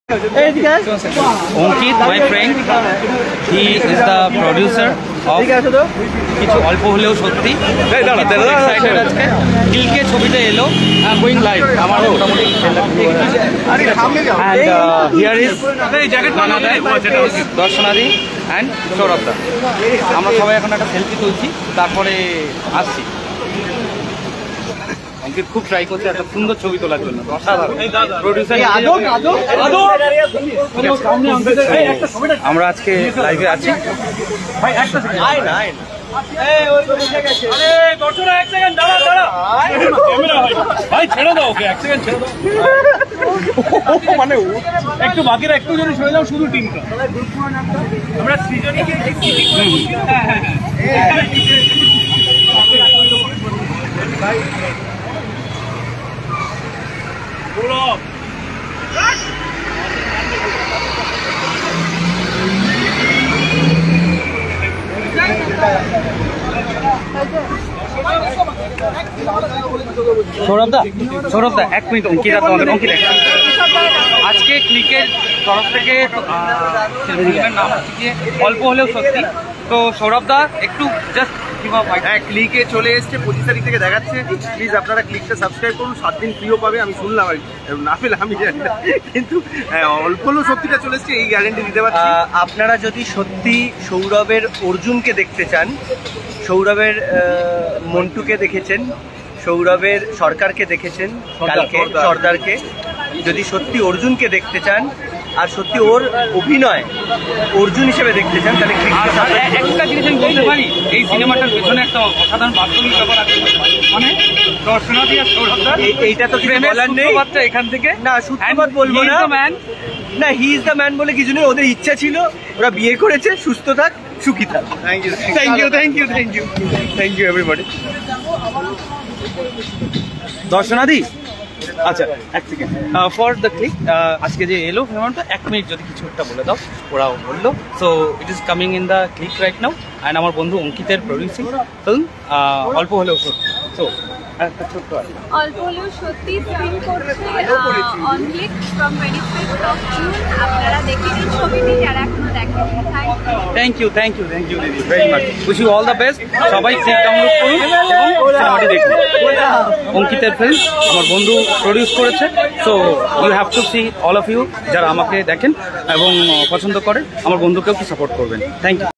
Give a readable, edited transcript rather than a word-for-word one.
Ankit, my friend, he is the producer of কিছু অল্প হলেও সত্যি এক্সাইটেড আজকে কিলকে ছবিটা এলো গোয়িং লাইভ আমার মোটামুটি and here is দর্শনাদি and সৌরভদা আমরা সবাই এখন একটা সেলফি তুলছি তারপরে আসছি অঙ্কিত খুব ট্রাই করছে একটা সুন্দর ছবি তোলার জন্য অসাধারণ প্রোডিউসার আমরা আজকে লাইভে আছি মানে একটু বাকিরা একটু যদি সরে যাও শুধু টিমটা আমরা সৃজনীকে সৌরভদা এক মিনিট অঙ্কিতা তোমাদের অঙ্কিতা আজকে ক্লিকের তরফ থেকে নাম হচ্ছে অল্প হলেও সত্যি তো সৌরভদা একটু জাস্ট হ্যাঁ ক্লিকে চলে এসছে 25 তারিখ থেকে দেখাচ্ছে প্লিজ আপনারা ক্লিকটা সাবস্ক্রাইব করুন 7 দিন ফ্রিও পাবে আমি শুনলাম আর না পেলে আমি জানি না কিন্তু অল্প হলেও সত্যিটা চলে এসছে এই গ্যারান্টি দিতে পারছি আপনারা যদি সত্যি সৌরভের অর্জুনকে দেখতে চান সৌরভের মন্টুকে দেখেছেন সৌরভের সরকারকে দেখেছেন কালকে সর্দারকে যদি সত্যি অর্জুনকে দেখতে চান আর সত্যি ওর অভিনয় অর্জুন হিসেবে দেখতে চান তাহলে একটা জিনিস আমি বলতে পারি এই সিনেমাটার পেছনে একটা অসাধারণ বাস্তবিক ব্যাপার আছে মানে দর্শনার্থী আর সৌরভদা এইটা তো কিছু বলার নেই এখান থেকে না সূত্রপাত বলবো না না হি ইজ দ্য ম্যান বলে কিছু নেই ওদের ইচ্ছা ছিল ওরা বিয়ে করেছে সুস্থ থাক সুখী থাক থ্যাংক ইউ এভরিবডি দর্শনাদি আচ্ছা এক সেকেন্ড ফর দ্য ক্লিক আজকে যে এলো ফেমানটা 1 মিনিট যদি কিছু একটা বলে দাও ওরাও বললো so it is coming in the click right now and আমার বন্ধু অঙ্কিতের প্রডিউসিং ফিল্ম অল্প হলেও সত্যি সো একটা ছোট্ট অল্প হলেও সত্যি স্ক্রিন করছে on click from 25th of June আপনারা দেখে নিন ছবিটি যারা এখনো দেখেনি থ্যাংক ইউ দিদি very much wish you all the best সবাই ক্লিক ডাউনলোড করুন এবং সিনেমাটি দেখুন অঙ্কিতের ফিল্ম আমার বন্ধু প্রডিউস করেছে so you have to see all of you যারা আমাকে দেখেন এবং পছন্দ করেন আমার বন্ধুকেও কি সাপোর্ট করবেন থ্যাংক ইউ